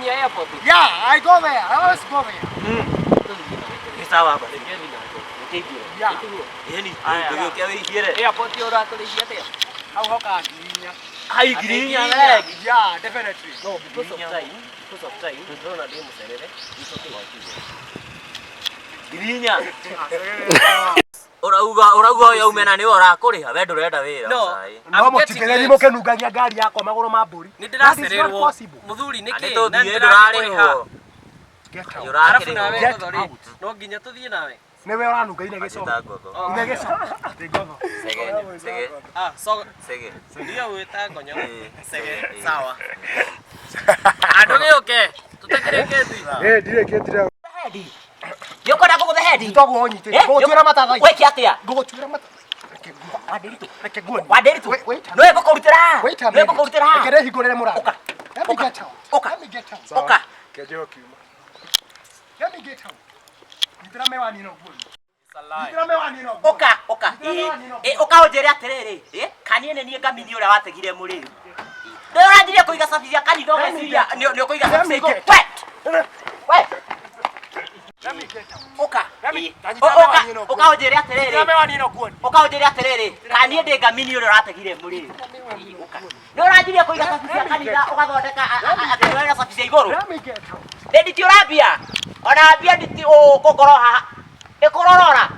Gũthiĩ airport. Yeah, I go there. I always go there. Ni sawa basi. Nĩkĩndio. Yeah. Yeni, ndio kia wewe hiere. Airport ũratũrĩithia atĩa? Hau hoka ngirinya. Hai girinya wewe. Yeah, definitely. No, because of time. Because of time. Ndĩrona ndĩ mũcerere. Nĩcoke wakinya. Girinya. Urauga ya umena ni urakuriha we ndurenda wira sai. No mutigere mukenungagia ngari yakwa maguru ma mburi. Nĩndĩracererwo. Muthuri nĩkĩ? Nĩtũthiĩ ndũrarĩhwo. Arabu nawe ngotho no nginya tũthiĩ nawe. Niwe uranungaine gicogo. Ine gicogo. Ngogo. Sege. So Sege. ndio wĩta ngonyo. Sege. Sawa. Andũ gĩũke. Tũtekĩrĩkĩti. Ndirekĩtire. Hedi. Yokora gũgũthe hedi. Ndogwo nyitĩte. Ngũgũtuĩra matatha. Weki atĩa? Ngũgũtuĩra matatha. Reke nguoni. Wanderitu. No ĩgũkũrutĩra. Wait a No minute. ĩgũkũrutĩra. Reke rehingũrĩre mũrango. Oka. Let me get out. Oka. Let me get out. Oka. Kejo kiuma. Let me get out. Nyitĩra mewani no nguoni. Salai. Nyitĩra mewani no nguoni. Oka. Oka ũnjĩre atĩrĩrĩ. Kanie nĩ ngamini ũrĩa wategire mũrĩu. Nĩ ũranjirie kũiga cabi cia kanitha ũgeciria nĩ ũkũiga cabi cia igũrũ. We. Let me get out. Oka. Oka Ũnjĩre atĩrĩrĩ. Nyitĩra mewani no nguoni. Ũkaũnjĩre atĩrĩrĩ, kanie ndĩ ngamini ũrĩa ũrategire mũrĩu. Nĩ ũranjirie kũiga cabi cia kanitha ũgathondeka atĩ cabi cia igũrũ. Let me get out. Nditi ũrambia. Ona mbia nditi ũkũngoro haha. Ĩkũrorora.